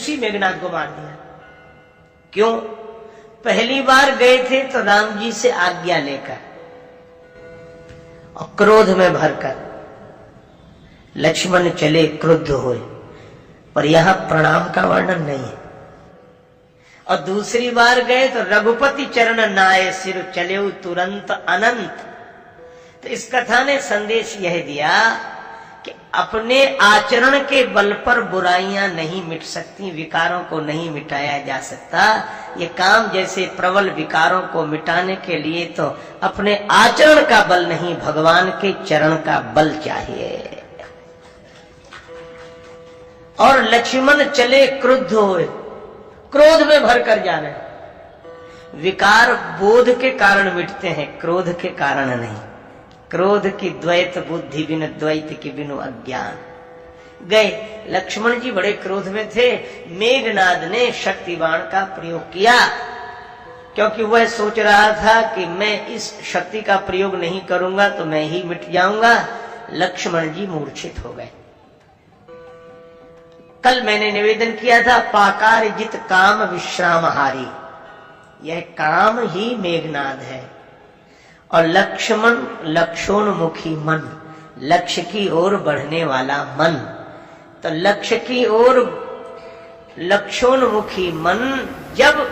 उसी मेघनाद को मार दिया। क्यों? पहली बार गए थे तो राम जी से आज्ञा लेकर और क्रोध में भरकर लक्ष्मण चले, क्रुद्ध हुए, पर यहां प्रणाम का वर्णन नहीं है। और दूसरी बार गए तो रघुपति चरण नाये सिर चले तुरंत अनंत। तो इस कथा ने संदेश यह दिया कि अपने आचरण के बल पर बुराइयां नहीं मिट सकती, विकारों को नहीं मिटाया जा सकता। ये काम जैसे प्रबल विकारों को मिटाने के लिए तो अपने आचरण का बल नहीं, भगवान के चरण का बल चाहिए। और लक्ष्मण चले क्रुद्ध हुए, क्रोध में भरकर जा रहे। विकार बोध के कारण मिटते हैं, क्रोध के कारण नहीं। क्रोध की द्वैत बुद्धि बिन द्वैत की बिनु अज्ञान। गए, लक्ष्मण जी बड़े क्रोध में थे। मेघनाद ने शक्ति बाण का प्रयोग किया, क्योंकि वह सोच रहा था कि मैं इस शक्ति का प्रयोग नहीं करूंगा तो मैं ही मिट जाऊंगा। लक्ष्मण जी मूर्छित हो गए। कल मैंने निवेदन किया था, पाकार जित काम विश्रामहारी, यह काम ही मेघनाद है। और लक्ष्मण लक्षोन्मुखी मन, लक्ष्य की ओर बढ़ने वाला मन। तो लक्ष्य की ओर लक्षोन्मुखी मन जब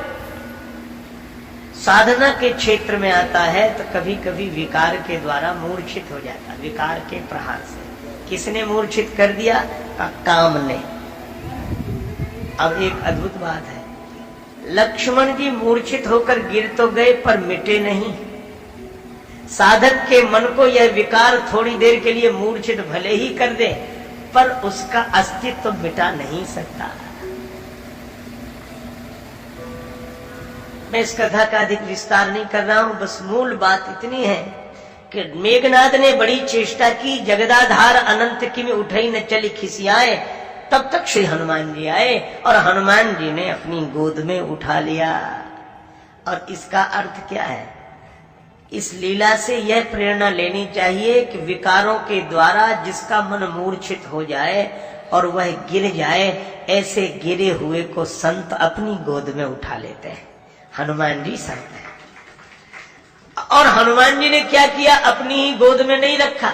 साधना के क्षेत्र में आता है तो कभी कभी विकार के द्वारा मूर्छित हो जाता, विकार के प्रहार से। किसने मूर्छित कर दिया? काम ने। अब एक अद्भुत बात है, लक्ष्मण जी मूर्छित होकर गिर तो गए पर मिटे नहीं। साधक के मन को यह विकार थोड़ी देर के लिए मूर्छित भले ही कर दे, पर उसका अस्तित्व तो मिटा नहीं सकता। मैं इस कथा का अधिक विस्तार नहीं कर रहा हूं, बस मूल बात इतनी है कि मेघनाद ने बड़ी चेष्टा की, जगदाधार अनंत की में उठई न चली खिसियाए। तब तक श्री हनुमान जी आए और हनुमान जी ने अपनी गोद में उठा लिया। और इसका अर्थ क्या है? इस लीला से यह प्रेरणा लेनी चाहिए कि विकारों के द्वारा जिसका मन मूर्छित हो जाए और वह गिर जाए, ऐसे गिरे हुए को संत अपनी गोद में उठा लेते हैं। हनुमान जी संत हैं। और हनुमान जी ने क्या किया? अपनी ही गोद में नहीं रखा,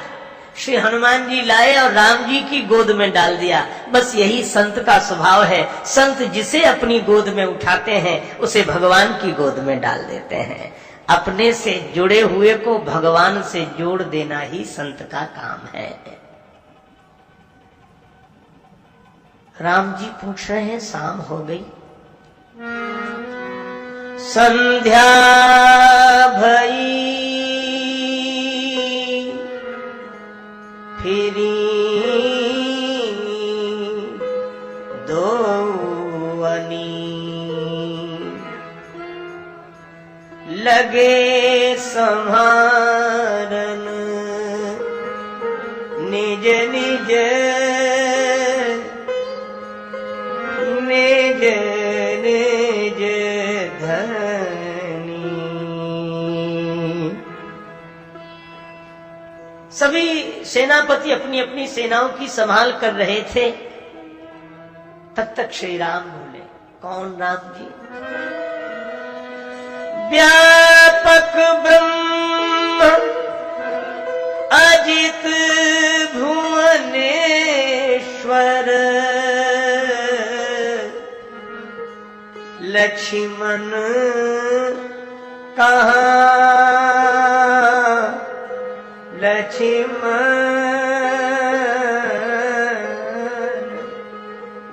श्री हनुमान जी लाए और राम जी की गोद में डाल दिया। बस यही संत का स्वभाव है। संत जिसे अपनी गोद में उठाते हैं उसे भगवान की गोद में डाल देते हैं। अपने से जुड़े हुए को भगवान से जोड़ देना ही संत का काम है। राम जी पूछ रहे हैं, शाम हो गई, संध्या भई फिरी दोवनी, लगे संहारन निज निज निज निज धनी। सभी सेनापति अपनी अपनी सेनाओं की संभाल कर रहे थे। तब तक श्री राम बोले। कौन राम जी? व्यापक ब्रह्म अजित भुवनेश्वर, लक्ष्मण कहाँ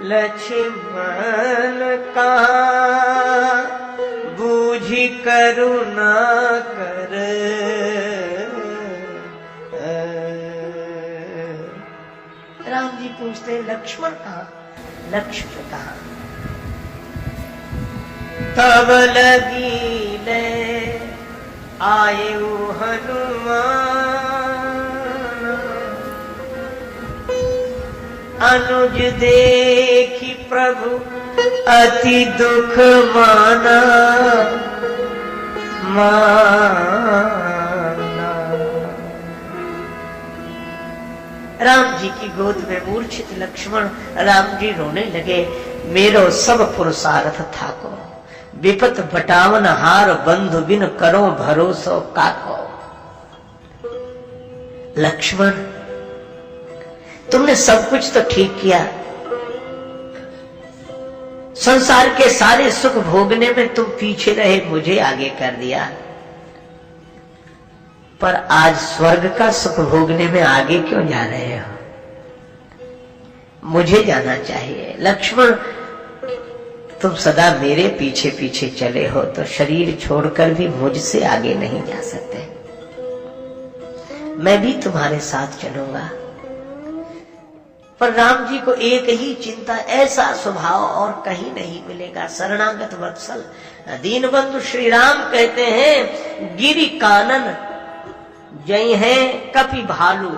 लक्ष्मण कहाँ बूझी करुणा कर। राम जी पूछते लक्ष्मण कहाँ? लक्ष्मण कहाँ? तब लगी ले आयु हनुमान, अनुज देखी प्रभु अति दुख माना माना। राम जी की गोद में मूर्छित लक्ष्मण, राम जी रोने लगे। मेरो सब पुरुषार्थ थाको, विपत बटावन हार बंधु बिन करो भरोसो काको। लक्ष्मण, तुमने सब कुछ तो ठीक किया, संसार के सारे सुख भोगने में तुम पीछे रहे, मुझे आगे कर दिया, पर आज स्वर्ग का सुख भोगने में आगे क्यों जा रहे हो? मुझे जाना चाहिए। लक्ष्मण, तुम सदा मेरे पीछे पीछे चले हो तो शरीर छोड़कर भी मुझसे आगे नहीं जा सकते। मैं भी तुम्हारे साथ चलूंगा। पर राम जी को एक ही चिंता, ऐसा स्वभाव और कहीं नहीं मिलेगा। शरणागत वत्सल दीन बंधु श्री राम कहते हैं, गिरि कानन जय है कपि भालू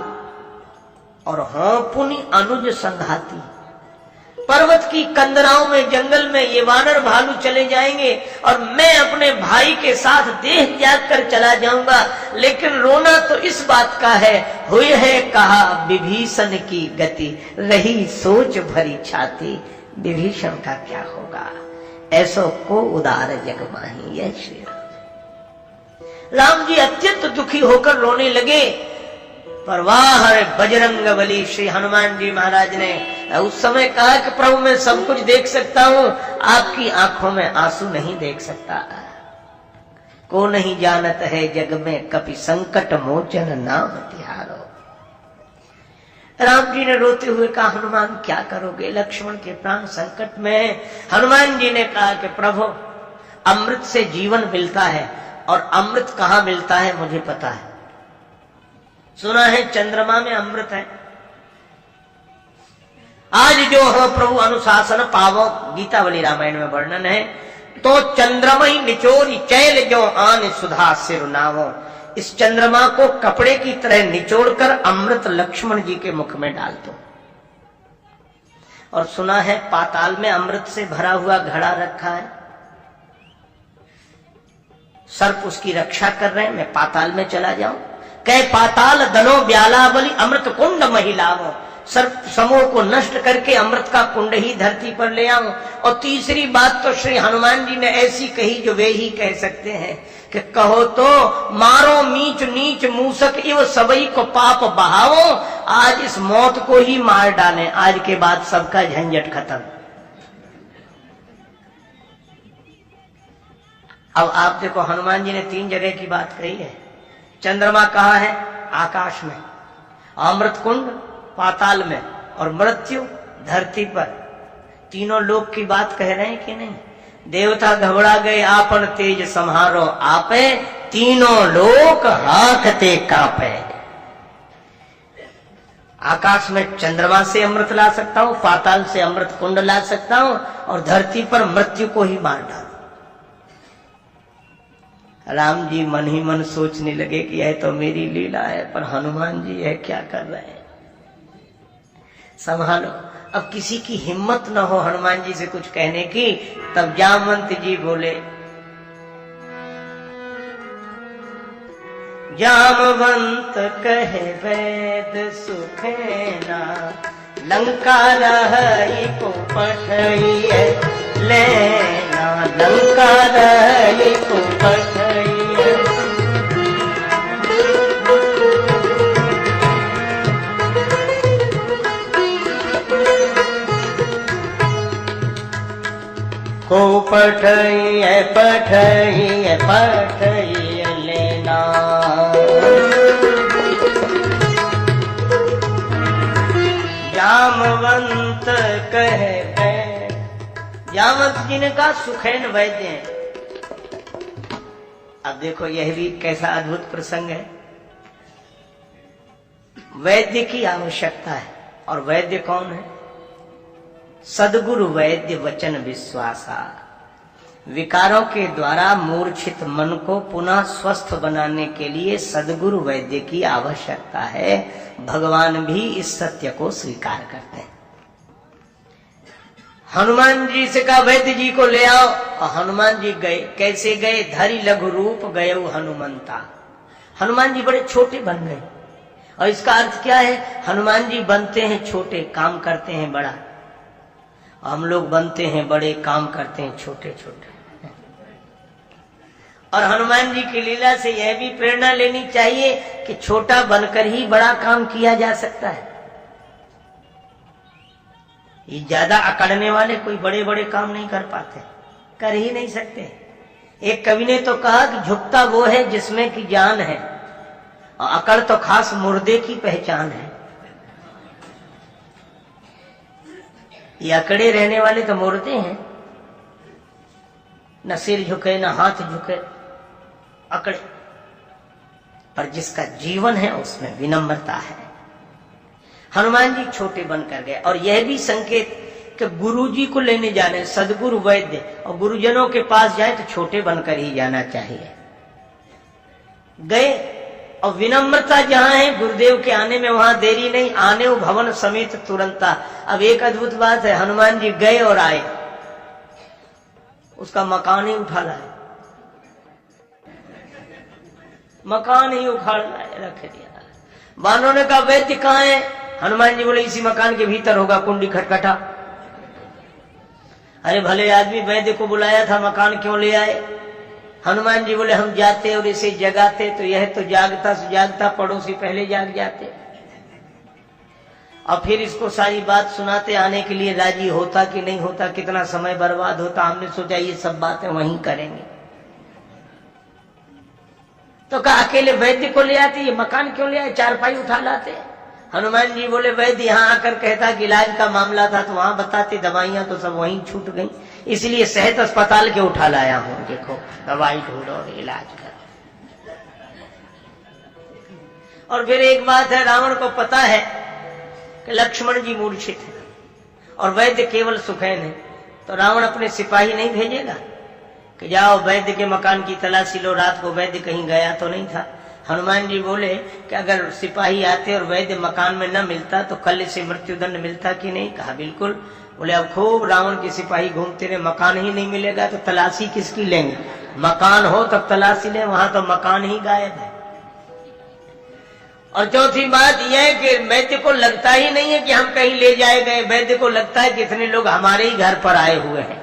और हों पुनि अनुज संघाती। पर्वत की कंदराओं में, जंगल में ये वानर भालू चले जाएंगे और मैं अपने भाई के साथ देह त्याग कर चला जाऊंगा, लेकिन रोना तो इस बात का है, हुए है कहा विभीषण की गति, रही सोच भरी छाती, विभीषण का क्या होगा, ऐसो को उदार जग माही। यह श्री राम जी अत्यंत दुखी होकर रोने लगे। पर वाह बजरंग बली, श्री हनुमान जी महाराज ने उस समय कहा कि प्रभु मैं सब कुछ देख सकता हूं, आपकी आंखों में आंसू नहीं देख सकता। को नहीं जानत है जग में कपि संकट मोचन नाम तिहारो। राम जी ने रोते हुए कहा, हनुमान क्या करोगे, लक्ष्मण के प्राण संकट में है। हनुमान जी ने कहा कि प्रभु अमृत से जीवन मिलता है, और अमृत कहाँ मिलता है मुझे पता है। सुना है चंद्रमा में अमृत है। आज जो हम प्रभु अनुशासन पावो, गीतावली रामायण में वर्णन है, तो चंद्रमई निचोरी चैल जो आन सुधा सिर नावो। इस चंद्रमा को कपड़े की तरह निचोड़कर अमृत लक्ष्मण जी के मुख में डाल दो। और सुना है पाताल में अमृत से भरा हुआ घड़ा रखा है, सर्प उसकी रक्षा कर रहे हैं, मैं पाताल में चला जाऊं। कह पाताल दलो ब्याला बलि अमृत कुंड महिलाओं, सर्प समूह को नष्ट करके अमृत का कुंड ही धरती पर ले आऊं। और तीसरी बात तो श्री हनुमान जी ने ऐसी कही जो वे ही कह सकते हैं कि कहो तो मारो मीच नीच मूसक इव सबई को पाप बहाओ। आज इस मौत को ही मार डालें, आज के बाद सबका झंझट खत्म। अब आप देखो हनुमान जी ने 3 जगह की बात कही है। चंद्रमा कहाँ है? आकाश में, अमृत कुंड पाताल में, और मृत्यु धरती पर। तीनों लोक की बात कह रहे हैं कि नहीं? देवता घबरा गए, आपन तेज संहारो आपे, तीनों लोक हाकते कांपे। आकाश में चंद्रमा से अमृत ला सकता हूं, पाताल से अमृत कुंड ला सकता हूं, और धरती पर मृत्यु को ही मार डालू। राम जी मन ही मन सोचने लगे कि यह तो मेरी लीला है, पर हनुमान जी यह क्या कर रहे हैं, संभालो। अब किसी की हिम्मत न हो हनुमान जी से कुछ कहने की। तब जामवंत जी बोले, जामवंत कहे वैद सुखेना, लंका रही को पठइए लेना, लंका रही को पठइए। को पठइए पठइए पठइए लेना, जामवंत कहे वैद। जामवंत जी ने कहा सुखैन वैद्य हैं। अब देखो यह भी कैसा अद्भुत प्रसंग है। वैद्य की आवश्यकता है, और वैद्य कौन है? सद्गुरु वैद्य वचन विश्वासा। विकारों के द्वारा मूर्छित मन को पुनः स्वस्थ बनाने के लिए सद्गुरु वैद्य की आवश्यकता है। भगवान भी इस सत्य को स्वीकार करते हैं। हनुमान जी से कहा वैद्य जी को ले आओ, और हनुमान जी गए। कैसे गए? धरि लघु रूप गए हनुमंता। हनुमान जी बड़े छोटे बन गए। और इसका अर्थ क्या है? हनुमान जी बनते हैं छोटे, काम करते हैं बड़ा। हम लोग बनते हैं बड़े, काम करते हैं छोटे छोटे। और हनुमान जी की लीला से यह भी प्रेरणा लेनी चाहिए कि छोटा बनकर ही बड़ा काम किया जा सकता है। ये ज्यादा अकड़ने वाले कोई बड़े बड़े काम नहीं कर पाते, कर ही नहीं सकते। एक कवि ने तो कहा कि झुकता वो है जिसमें की जान है, और अकड़ तो खास मुर्दे की पहचान है। ये अकड़े रहने वाले तो मुर्दे हैं, न सिर झुके न हाथ झुके, अकड़े। पर जिसका जीवन है उसमें विनम्रता है। हनुमान जी छोटे बनकर गए, और यह भी संकेत कि गुरु जी को लेने जाने, सदगुरु वैद्य और गुरुजनों के पास जाए तो छोटे बनकर ही जाना चाहिए। गए, और विनम्रता जहां है गुरुदेव के आने में वहां देरी नहीं, आने वो भवन समेत तुरंता। अब एक अद्भुत बात है, हनुमान जी गए और आए, उसका मकान ही उठा लाए, मकान ही उखाड़ लाए, रख दिया। बानों ने कहा वैद्य कहाँ है? हनुमान जी बोले इसी मकान के भीतर होगा, कुंडी खटखटा। अरे भले आदमी, वैद्य को बुलाया था, मकान क्यों ले आए? हनुमान जी बोले हम जाते और इसे जगाते तो यह तो जागता से जागता पड़ोसी पहले जाग जाते, और फिर इसको सारी बात सुनाते, आने के लिए राजी होता कि नहीं होता, कितना समय बर्बाद होता। हमने सोचा ये सब बातें वहीं करेंगे, तो कहा अकेले वैद्य को ले आते, ये मकान क्यों ले आए, चारपाई उठा लाते। हनुमान जी बोले वैद्य यहाँ आकर कहता कि इलाज का मामला था तो वहां बताते, दवाइयां तो सब वहीं छूट गई, इसलिए सेहत अस्पताल के उठा लाया हूं, देखो दवाई ढूंढो और इलाज करो। और फिर एक बात है, रावण को पता है कि लक्ष्मण जी मूर्छित है और वैद्य केवल सुखैन है, तो रावण अपने सिपाही नहीं भेजेगा कि जाओ वैद्य के मकान की तलाशी लो, रात को वैद्य कहीं गया तो नहीं था। हनुमान जी बोले कि अगर सिपाही आते और वैद्य मकान में न मिलता तो कल से मृत्युदंड मिलता कि नहीं? कहा बिल्कुल। बोले अब खूब रावण के सिपाही घूमते रहे, मकान ही नहीं मिलेगा तो तलाशी किसकी लेंगे? मकान हो तब तलाशी ले, वहां तो मकान ही गायब है। और चौथी बात यह है कि वैद्य को लगता ही नहीं है कि हम कहीं ले जाए गए, वैद्य को लगता है कि इतने लोग हमारे ही घर पर आए हुए हैं।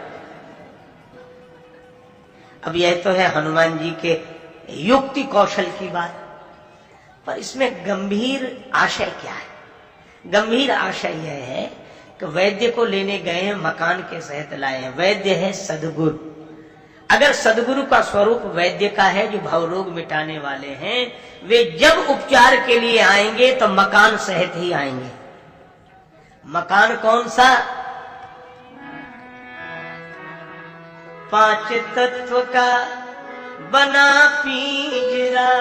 अब यह तो है हनुमान जी के युक्ति कौशल की बात, पर इसमें गंभीर आशय क्या है? गंभीर आशय यह है कि वैद्य को लेने गए हैं, मकान के सहित लाए हैं। वैद्य है सदगुरु। अगर सदगुरु का स्वरूप वैद्य का है जो भवरोग मिटाने वाले हैं, वे जब उपचार के लिए आएंगे तो मकान सहित ही आएंगे। मकान कौन सा? 5 तत्व का बना पिंजरा,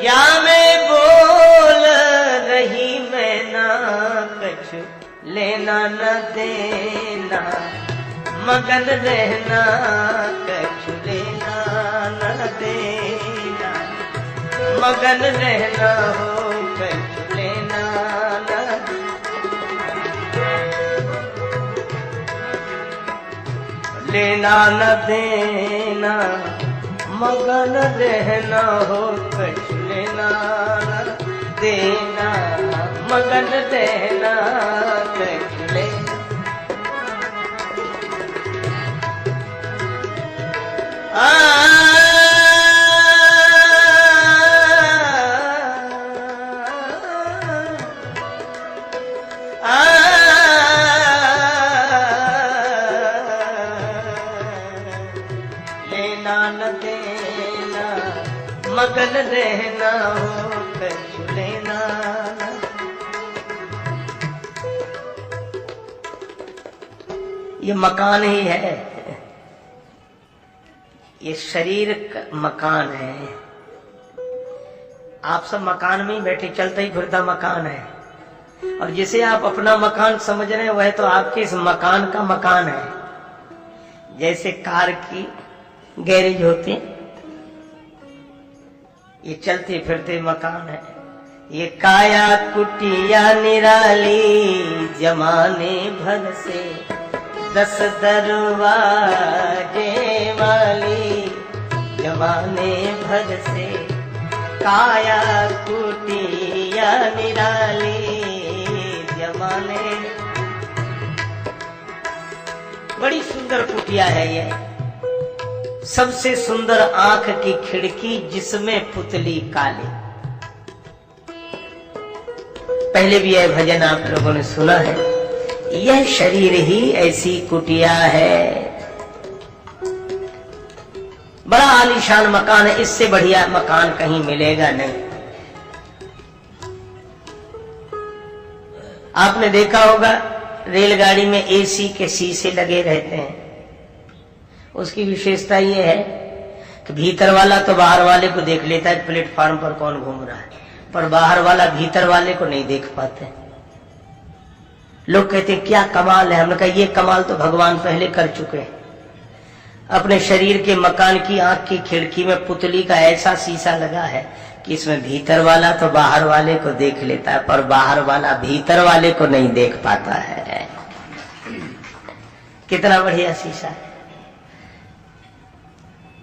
या मैं बोल रही मैं ना कछु लेना न देना, मगन रहना कछु लेना न देना, मगन रहना हो कछु लेना न, लेना न देना, मगन रहना हो कछु लेना न देना, मगन रहना कछु लेना। लेना न देना, मगन रहना हो कछु लेना न। ये मकान ही है, ये शरीर का मकान है। आप सब मकान में ही बैठे, चलता ही फिरता मकान है, और जिसे आप अपना मकान समझ रहे हैं वह तो आपके इस मकान का मकान है। जैसे कार की गैरेज होते, ये चलते फिरते मकान है। ये काया कुटिया निराली जमाने भर से, 10 दरवाजे वाली जमाने भर से, काया कुटिया निराली जमाने। बड़ी सुंदर कुटिया है ये, सबसे सुंदर आंख की खिड़की जिसमें पुतली काली। पहले भी यह भजन आप लोगों ने सुना है। यह शरीर ही ऐसी कुटिया है। बड़ा आलीशान मकान है, इससे बढ़िया मकान कहीं मिलेगा नहीं। आपने देखा होगा रेलगाड़ी में एसी के शीशे लगे रहते हैं। उसकी विशेषता यह है कि भीतर वाला तो बाहर वाले को देख लेता है प्लेटफार्म पर कौन घूम रहा है, पर बाहर वाला भीतर वाले को नहीं देख पाते। लोग कहते हैं क्या कमाल है। हमने कहा ये कमाल तो भगवान पहले कर चुके हैं। अपने शरीर के मकान की आंख की खिड़की में पुतली का ऐसा शीशा लगा है कि इसमें भीतर वाला तो बाहर वाले को देख लेता है, पर बाहर वाला भीतर वाले को नहीं देख पाता है। कितना बढ़िया शीशा है।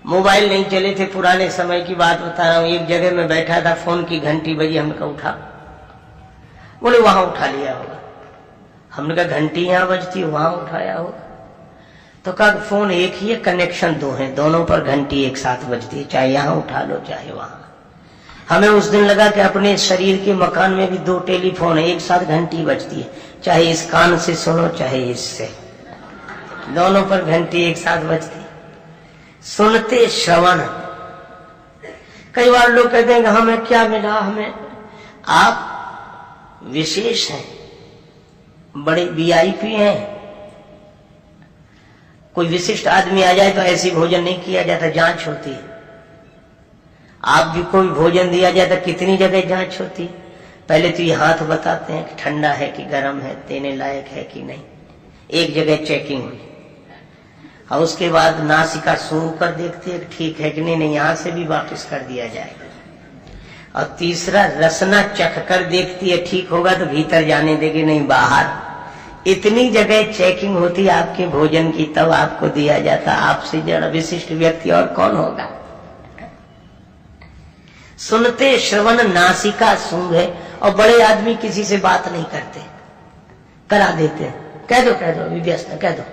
मोबाइल नहीं चले थे, पुराने समय की बात बता रहा हूं। एक जगह में बैठा था, फोन की घंटी बजी, हमने कहा उठा। बोले वहां उठा लिया होगा। हमने कहा घंटी यहां बजती, वहां उठाया होगा। तो कहा फोन एक ही है, कनेक्शन दो है, दोनों पर घंटी एक साथ बजती है, चाहे यहां उठा लो चाहे वहां। हमें उस दिन लगा कि अपने शरीर के मकान में भी दो टेलीफोन है, एक साथ घंटी बजती है, चाहे इस कान से सुनो चाहे इससे, दोनों पर घंटी एक साथ बजती है। सुनते श्रवण। कई बार लोग कहते हैं कि हमें क्या मिला, हमें। आप विशेष हैं, बड़े वीआईपी हैं। कोई विशिष्ट आदमी आ जाए तो ऐसी भोजन नहीं किया जाता, जांच होती है। आप भी कोई भोजन दिया जाए तो कितनी जगह जांच होती है। पहले तो ये हाथ बताते हैं कि ठंडा है कि गर्म है, देने लायक है कि नहीं। एक जगह चेकिंग हुई और उसके बाद नासिका शुरू कर देखते हैं ठीक है कि नहीं, यहां से भी वापस कर दिया जाएगा। और तीसरा रसना चख कर देखती है, ठीक होगा तो भीतर जाने देगी, नहीं बाहर। इतनी जगह चेकिंग होती आपके भोजन की, तब आपको दिया जाता। आपसे जरा विशिष्ट व्यक्ति और कौन होगा। सुनते श्रवण नासिका सूंघ है। और बड़े आदमी किसी से बात नहीं करते, करा देते हैं, कह दो अभी व्यस्त है, कह दो।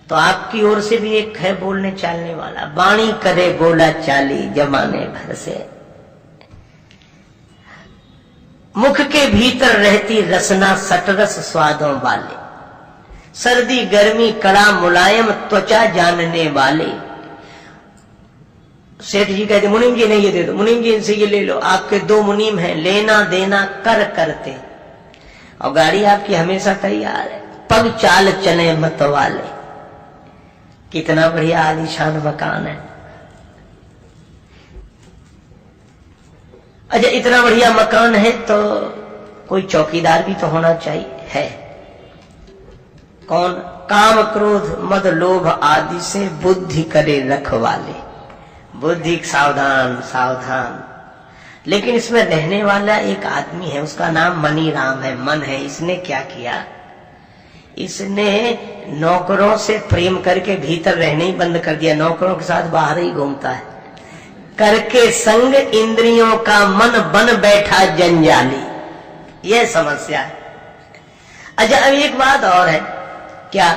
तो आपकी ओर से भी एक है बोलने चालने वाला, वाणी करे बोला चाली जमाने भर से। मुख के भीतर रहती रसना सटरस स्वादों वाले, सर्दी गर्मी कड़ा मुलायम त्वचा जानने वाले। सेठ जी कहते मुनीम जी ने ये दे दो, मुनीम जी इनसे ये ले लो। आपके दो मुनीम हैं, लेना देना कर करते, और गाड़ी आपकी हमेशा तैयार है। पग चाल चले मत वाले। कितना बढ़िया आलीशान मकान है। अच्छा, इतना बढ़िया मकान है तो कोई चौकीदार भी तो होना चाहिए। है कौन? काम क्रोध मद लोभ आदि से बुद्धि करे रखवाले। बुद्धि सावधान सावधान। लेकिन इसमें रहने वाला एक आदमी है, उसका नाम मनी राम है, मन है। इसने क्या किया, इसने नौकरों से प्रेम करके भीतर रहने ही बंद कर दिया, नौकरों के साथ बाहर ही घूमता है। करके संग इंद्रियों का मन बन बैठा जंजाली। यह समस्या है। अच्छा, अब एक बात और है। क्या?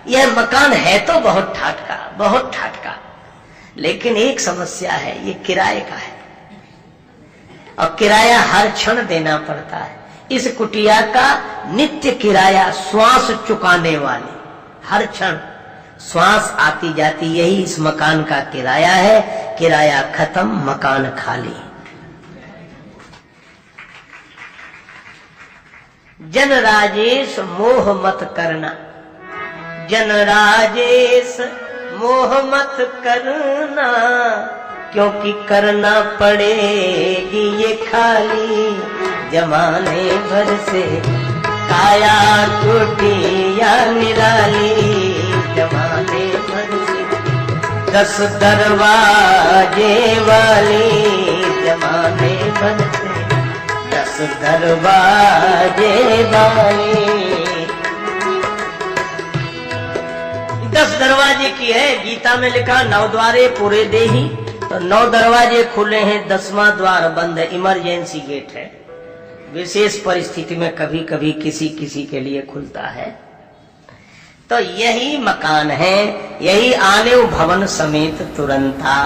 यह मकान है तो बहुत ठाट का, बहुत ठाट का, लेकिन एक समस्या है, ये किराए का है और किराया हर क्षण देना पड़ता है। इस कुटिया का नित्य किराया श्वास चुकाने वाली, हर क्षण श्वास आती जाती, यही इस मकान का किराया है। किराया खत्म, मकान खाली। जन राजेश मोह मत करना, जन राजेश मोह मत करना, क्योंकि करना पड़ेगी ये खाली जमाने भर से। काया कुटिया निराली जमाने भर से। 10 दरवाजे वाली जमाने भर से। 10 दरवाजे वाली। 10 दरवाजे की है। गीता में लिखा 9 द्वारे पूरे देही, तो 9 दरवाजे खुले हैं, 10वां द्वार बंद है। इमरजेंसी गेट है, विशेष परिस्थिति में कभी कभी किसी किसी के लिए खुलता है। तो यही मकान है, यही आने भवन समेत तुरंता।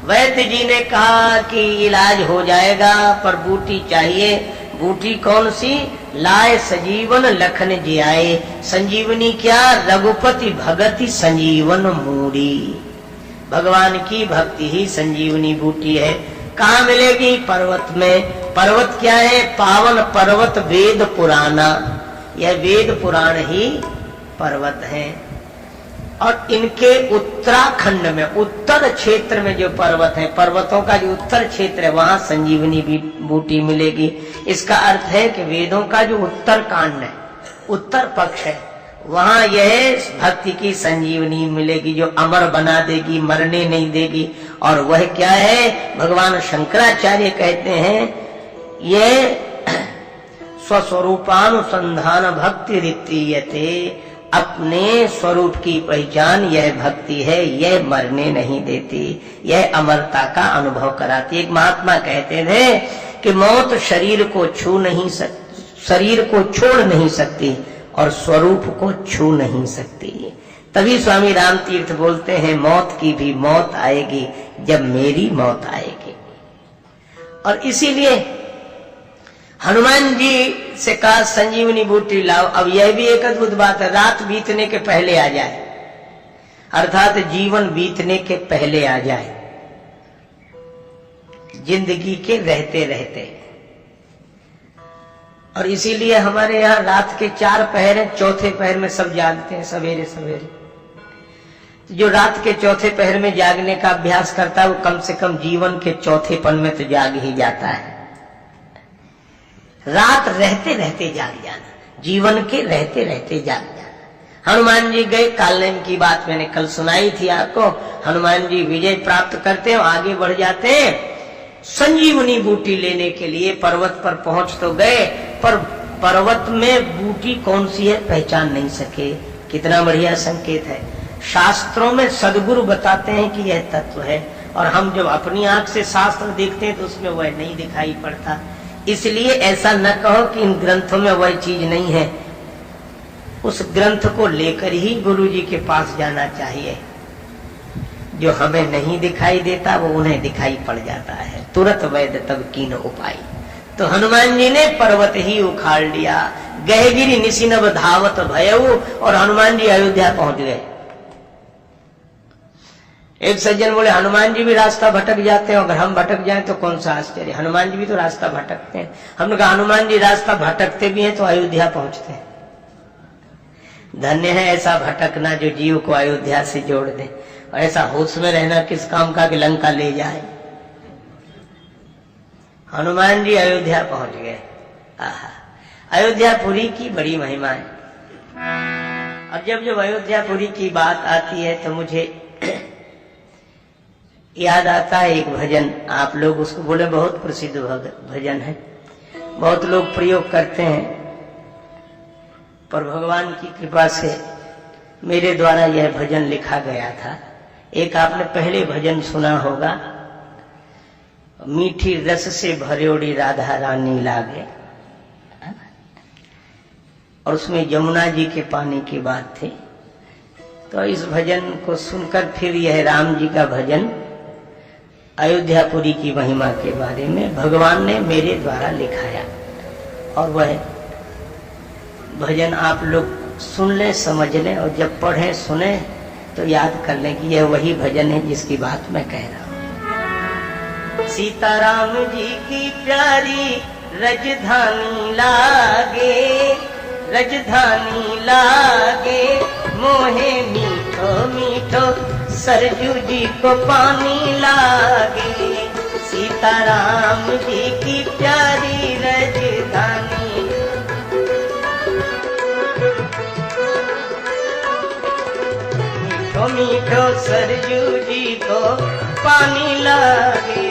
वैद्य जी ने कहा कि इलाज हो जाएगा, पर बूटी चाहिए। बूटी कौन सी? लाए सजीवन लखन जियाए। संजीवनी क्या? रघुपति भगति संजीवन मूड़ी। भगवान की भक्ति ही संजीवनी बूटी है। कहाँ मिलेगी? पर्वत में। पर्वत क्या है? पावन पर्वत वेद पुराना। यह वेद पुराण ही पर्वत है। और इनके उत्तराखंड में, उत्तर क्षेत्र में जो पर्वत है, पर्वतों का जो उत्तर क्षेत्र है, वहां संजीवनी भी बूटी मिलेगी। इसका अर्थ है कि वेदों का जो उत्तर कांड है, उत्तर पक्ष है, वहां यह भक्ति की संजीवनी मिलेगी, जो अमर बना देगी, मरने नहीं देगी। और वह क्या है? भगवान शंकराचार्य कहते हैं, यह स्वस्वरूपानुसंधान भक्ति रीतीयते। अपने स्वरूप की पहचान यह भक्ति है, यह मरने नहीं देती, यह अमरता का अनुभव कराती। एक महात्मा कहते थे कि मौत शरीर को छू नहीं सकती, शरीर को छोड़ नहीं सकती और स्वरूप को छू नहीं सकती। तभी स्वामी राम तीर्थ बोलते हैं, मौत की भी मौत आएगी जब मेरी मौत आएगी। और इसीलिए हनुमान जी से कहा संजीवनी बूटी लाओ। अब यह भी एक अद्भुत बात है, रात बीतने के पहले आ जाए, अर्थात जीवन बीतने के पहले आ जाए, जिंदगी के रहते रहते। और इसीलिए हमारे यहाँ रात के 4 पहर हैं, चौथे पहर में सब जागते हैं सवेरे सवेरे। जो रात के चौथे पहर में जागने का अभ्यास करता है, वो कम से कम जीवन के चौथेपन में तो जाग ही जाता है। रात रहते रहते जाग जाना, जीवन के रहते रहते जाग जाना। हनुमान जी गए, कालनेम की बात मैंने कल सुनाई थी आपको। हनुमान जी विजय प्राप्त करते हैं, आगे बढ़ जाते हैं, संजीवनी बूटी लेने के लिए पर्वत पर पहुंच तो गए, पर पर्वत में बूटी कौन सी है पहचान नहीं सके। कितना बढ़िया संकेत है। शास्त्रों में सदगुरु बताते हैं कि यह तत्व है, और हम जब अपनी आंख से शास्त्र देखते हैं तो उसमें वह नहीं दिखाई पड़ता। इसलिए ऐसा न कहो कि इन ग्रंथों में वह चीज नहीं है। उस ग्रंथ को लेकर ही गुरु जी के पास जाना चाहिए। जो हमें नहीं दिखाई देता वो उन्हें दिखाई पड़ जाता है। तुरंत वैद्य तब कीन उपाय। तो हनुमान जी ने पर्वत ही उखाड़ लिया। गहगिरी निशिनव धावत भयऊ, और हनुमान जी अयोध्या पहुंच गए। एक सज्जन बोले, हनुमान जी भी रास्ता भटक जाते हैं, अगर हम भटक जाएं तो कौन सा आश्चर्य, हनुमान जी भी तो रास्ता भटकते हैं। हमने कहा हनुमान जी रास्ता भटकते भी हैं तो अयोध्या पहुंचते हैं। धन्य है ऐसा भटकना जो जीव को अयोध्या से जोड़ दे, और ऐसा होश में रहना किस काम का कि लंका ले जाए। हनुमान जी अयोध्या पहुंच गए। अयोध्यापुरी की बड़ी महिमा है। और जब अयोध्यापुरी की बात आती है तो मुझे याद आता है एक भजन। आप लोग उसको बोले, बहुत प्रसिद्ध भजन है, बहुत लोग प्रयोग करते हैं, पर भगवान की कृपा से मेरे द्वारा यह भजन लिखा गया था। एक आपने पहले भजन सुना होगा, मीठी रस से भरियोड़ी राधा रानी लागे, और उसमें यमुना जी के पानी की बात थी। तो इस भजन को सुनकर फिर यह राम जी का भजन अयोध्यापुरी की महिमा के बारे में भगवान ने मेरे द्वारा लिखाया, और वह भजन आप लोग सुन लें, समझ लें, और जब पढ़ें सुने तो याद कर लें कि यह वही भजन है जिसकी बात मैं कह रहा हूँ। सीताराम जी की प्यारी रजधानी लागे, रजधानी लागे, मोहे मीठो मीठो सरजू जी को पानी लागे। सीताराम जी की प्यारी रजधानी, मीठो मीठो सरजू जी को पानी लागे।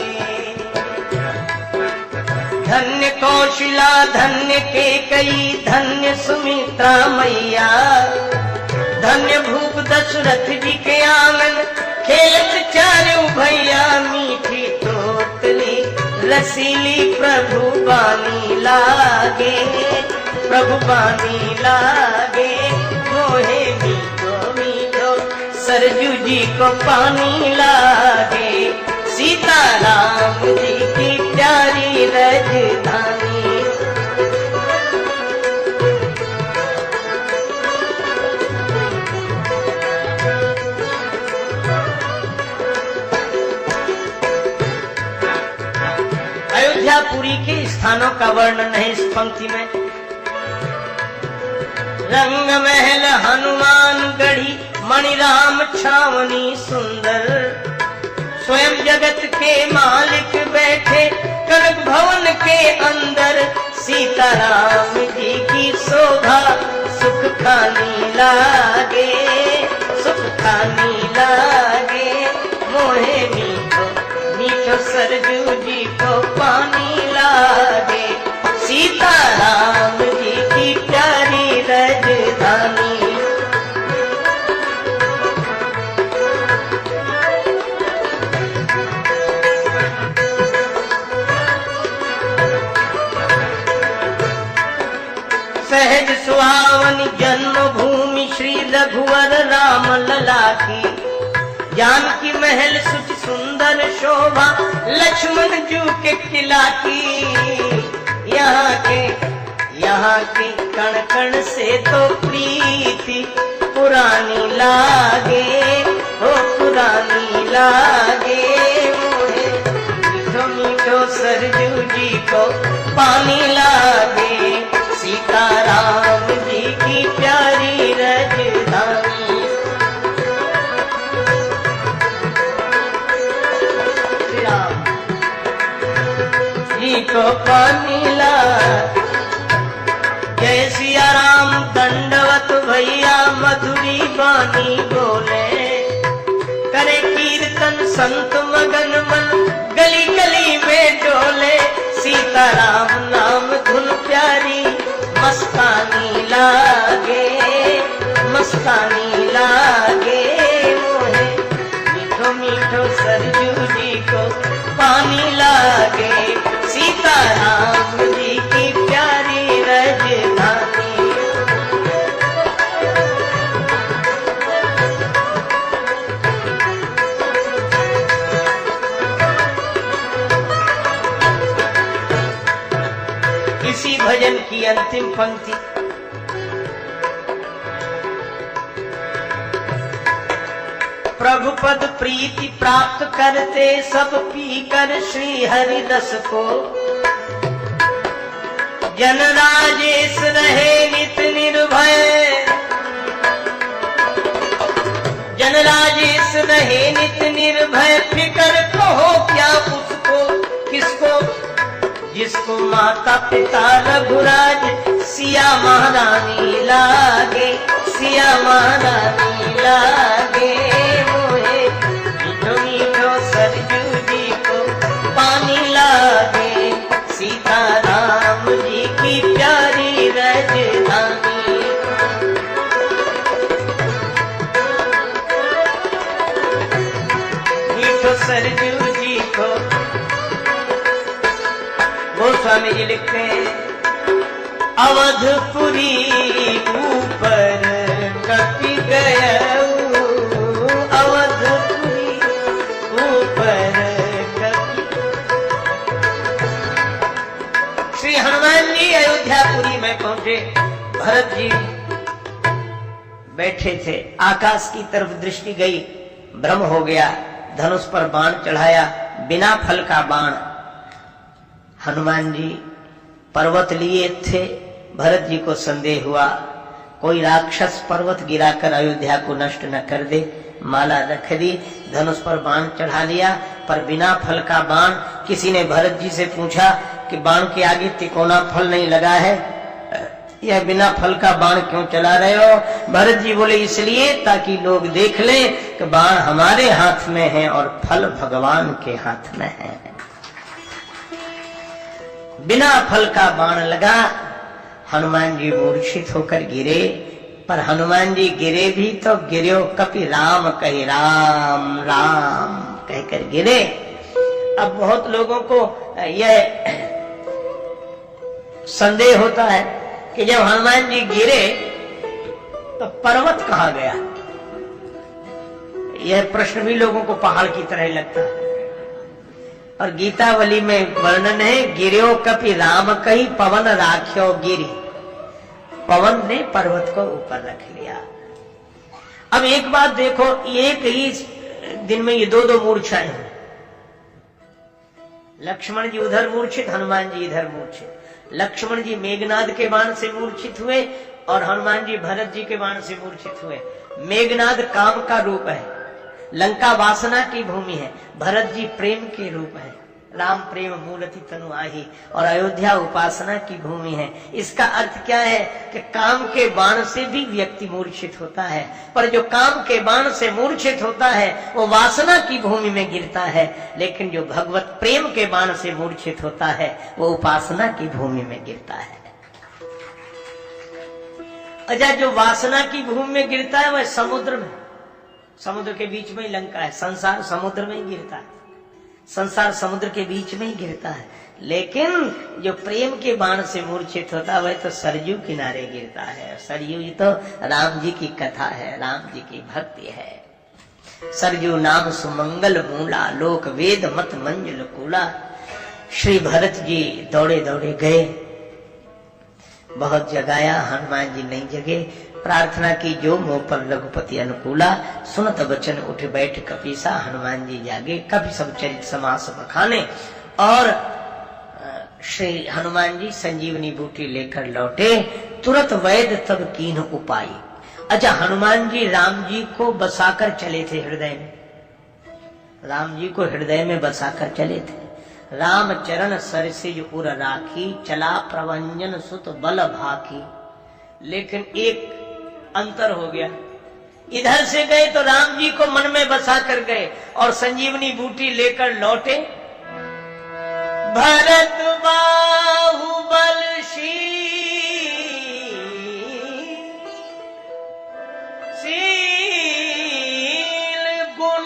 धन्य कौशिला धन्य केकई धन्य सुमित्रा मैया, धन्य भूप दशरथ जी के आंगन खेलत चारों भैया। मीठी तोतली रसीली प्रभु बानी लागे, प्रभु बानी लागे, मोहे सरजू जी को पानी लागे, सीताराम जी की प्यारी राजधानी। अयोध्यापुरी के स्थानों का वर्णन है इस पंक्ति में। रंग महल हनुमान गढ़ी, मणिराम छावनी सुंदर, स्वयं जगत के मालिक बैठे कनक भवन के अंदर, सीताराम जी की शोभा सुख खानी लागे, सुख खानी लागे, मोहे मीठो मीठो सरजू जी को पानी लागे, सीताराम जी की प्यारी राजधानी। सहज सुहावनी जन्मभूमि श्री रघुवर राम लला की, जानकी महल सुच सुंदर शोभा लक्ष्मण जू के किला की। यहाँ के कण कण से तो प्रीति पुरानी लागे, हो पुरानी लागे, मोहे मीठो मीठो सरजू जी को पानी लागे, सीताराम जी की प्यारी राजधानी। श्री राम जी को पानी ला, जय सिया राम दंडवत भैया मधुरी बानी बोले, करे कीर्तन संत मगन मन गली गली में डोले, सीताराम नाम धुन प्यारी मस्तानी लागे, मस्तानी लागे, मोहे मीठो मीठो सरजू जी को पानी लागे, सीताराम जी की प्यारी राजधानी। इसी भजन की अंतिम पंक्ति, प्रभु पद प्रीति प्राप्त करते सब पीकर श्री हरि रस को, जन राजेश रहे नित निर्भय, जन राजेश रहे नित निर्भय, फिकर कहो क्या उसको किसको, जिसको माता पिता रघुराज सिया महारानी लागे, सिया महारानी लागे, मोहे मीठो मीठो सरजू जी को पानी लागे, सीताराम जी की प्यारी राजधानी। मीठो सरजू जी को गोस्वामी जी लिखते हैं, अवधपुरी ऊपर कपि गया, अवधपुरी ऊपर कपि। श्री हनुमान जी अयोध्यापुरी में पहुंचे, भरत जी बैठे थे, आकाश की तरफ दृष्टि गई, भ्रम हो गया, धनुष पर बाण चढ़ाया, बिना फल का बाण। हनुमान जी पर्वत लिए थे, भरत जी को संदेह हुआ कोई राक्षस पर्वत गिराकर अयोध्या को नष्ट न कर दे, माला रख दी, धनुष पर बाण चढ़ा लिया, पर बिना फल का बाण। किसी ने भरत जी से पूछा कि बाण के आगे तिकोना फल नहीं लगा है, यह बिना फल का बाण क्यों चला रहे हो? भरत जी बोले इसलिए ताकि लोग देख लें कि बाण हमारे हाथ में है और फल भगवान के हाथ में है। बिना फल का बाण लगा, हनुमान जी मूर्छित होकर गिरे, पर हनुमान जी गिरे भी तो गिरो कपि राम कहे, राम राम कहकर गिरे। अब बहुत लोगों को यह संदेह होता है कि जब हनुमान जी गिरे तो पर्वत कहाँ गया? यह प्रश्न भी लोगों को पहाड़ की तरह लगता है। और गीतावली में वर्णन है, गिर्यो कपि राम कही पवन राख्यो गिरी, पवन ने पर्वत को ऊपर रख लिया। अब एक बात देखो, एक ही दिन में ये दो मूर्छाएं हैं। लक्ष्मण जी उधर मूर्छित, हनुमान जी इधर मूर्छित। लक्ष्मण जी मेघनाद के बाण से मूर्छित हुए और हनुमान जी भरत जी के बाण से मूर्छित हुए। मेघनाद काम का रूप है, लंका वासना की भूमि है, भरत जी प्रेम के रूप है, राम प्रेम मूलति तनु आही, और अयोध्या उपासना की भूमि है। इसका अर्थ क्या है कि काम के बाण से भी व्यक्ति मूर्छित होता है, पर जो काम के बाण से मूर्छित होता है वो वासना की भूमि में गिरता है, लेकिन जो भगवत प्रेम के बाण से मूर्छित होता है वो उपासना की भूमि में गिरता है। अच्छा, जो वासना की भूमि में गिरता है वह समुद्र में, समुद्र के बीच में ही लंका है, संसार समुद्र में ही गिरता है, संसार समुद्र के बीच में ही गिरता है। लेकिन जो प्रेम के बाण से मूर्छित होता है वह तो सरयू किनारे गिरता है। सरयू ये तो राम जी की कथा है, राम जी की भक्ति है। सरयू नाम सुमंगल मूला, लोक वेद मत मंजल कूला। श्री भरत जी दौड़े दौड़े गए, बहुत जगाया, हनुमान जी नहीं जगे। प्रार्थना की जो मोह पर रघुपति अनुकूला, सुनत बचन उठ बैठ कपीसा। हनुमान जी जागे, कपि सब चरित समास बखाने, और श्री हनुमान जी संजीवनी बूटी लेकर लौटे। तुरंत वैद तब कीन उपाय। अच्छा, हनुमान जी राम जी को बसाकर चले थे हृदय में, राम जी को हृदय में बसाकर चले थे। राम चरण सरसिज उर राखी, चला प्रवंजन सुत बल भाकी। लेकिन एक अंतर हो गया, इधर से गए तो राम जी को मन में बसा कर गए और संजीवनी बूटी लेकर लौटे। भरत बाहुबल शील गुण,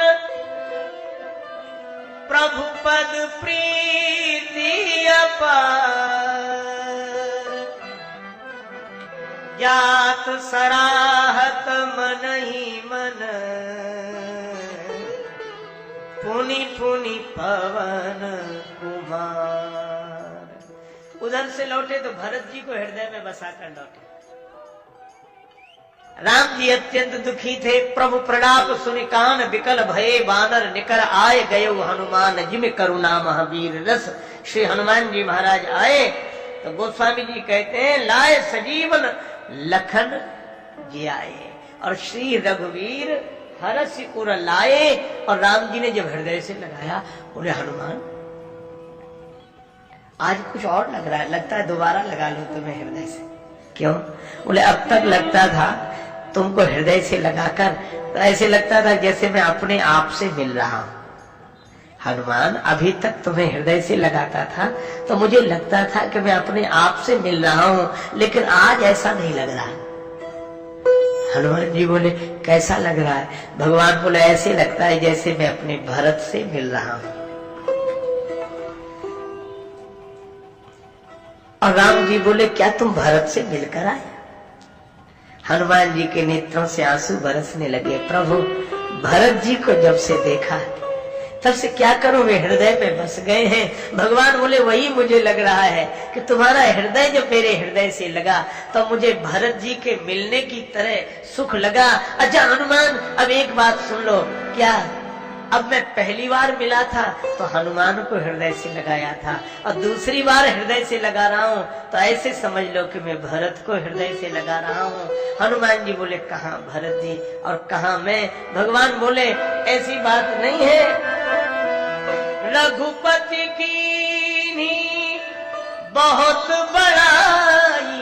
प्रभु पद प्रीति अपार। जात सराहत मन ही मन, पुनि पुनि पवन कुमार। उधर से लौटे तो भरत जी को हृदय में बसाकर लौटे। राम जी अत्यंत दुखी थे। प्रभु प्रणाप सुनि कान विकल भये, बानर निकर आए गये हनुमान, जिम करुणा महावीर रस। श्री हनुमान जी महाराज आए तो गोस्वामी जी कहते हैं, लाए सजीवन लखन जियाए, और श्री रघुवीर हरस उर लाए। और राम जी ने जब हृदय से लगाया, बोले हनुमान आज कुछ और लग रहा है, लगता है दोबारा लगा लो तुम्हें हृदय से। क्यों? बोले अब तक लगता था तुमको हृदय से लगाकर तो ऐसे लगता था जैसे मैं अपने आप से मिल रहा हूं। हनुमान, अभी तक तुम्हें हृदय से लगाता था तो मुझे लगता था कि मैं अपने आप से मिल रहा हूं, लेकिन आज ऐसा नहीं लग रहा। हनुमान जी बोले कैसा लग रहा है? भगवान बोले ऐसे लगता है जैसे मैं अपने भरत से मिल रहा हूं। और राम जी बोले क्या तुम भरत से मिलकर आए? हनुमान जी के नेत्रों से आंसू बरसने लगे। प्रभु, भरत जी को जब से देखा तब से क्या करूं, वे हृदय में बस गए हैं। भगवान बोले वही मुझे लग रहा है कि तुम्हारा हृदय जब मेरे हृदय से लगा तो मुझे भरत जी के मिलने की तरह सुख लगा। अच्छा हनुमान, अब एक बात सुन लो, क्या अब मैं पहली बार मिला था तो हनुमान को हृदय से लगाया था, और दूसरी बार हृदय से लगा रहा हूँ तो ऐसे समझ लो कि मैं भरत को हृदय से लगा रहा हूँ। हनुमान जी बोले कहाँ भरत जी और कहाँ मैं? भगवान बोले ऐसी बात नहीं है। रघुपति की बहुत बड़ाई,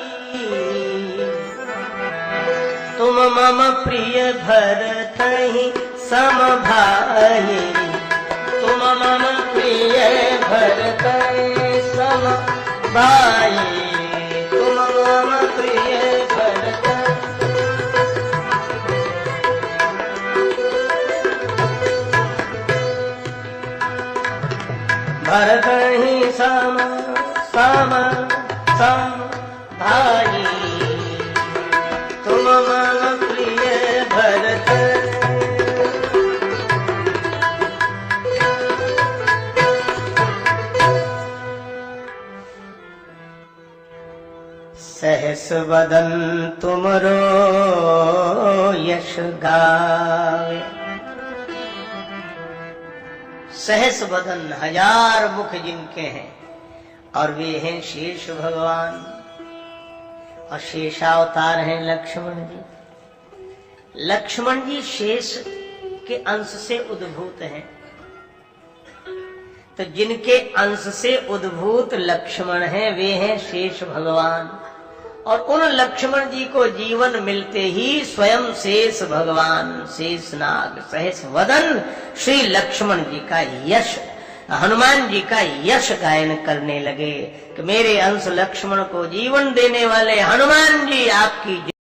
तुम मम प्रिय भरत ही सम भाई। तुम मम प्रिय भरत सम भाई, तुम मम प्रिय भरत। भरत ही सम सम सम भाई, तुम मम प्रिय भरत सहस वदन तुमरो यश गावे। सहस वदन, 1000 मुख जिनके हैं, और वे हैं शेष भगवान, और शेषावतार हैं लक्ष्मण जी। लक्ष्मण जी शेष के अंश से उद्भूत हैं, तो जिनके अंश से उद्भूत लक्ष्मण हैं वे हैं शेष भगवान। और उन लक्ष्मण जी को जीवन मिलते ही स्वयं शेष भगवान, शेषनाग, सहस वदन श्री लक्ष्मण जी का यश, हनुमान जी का यश गायन करने लगे कि मेरे अंश लक्ष्मण को जीवन देने वाले हनुमान जी आपकी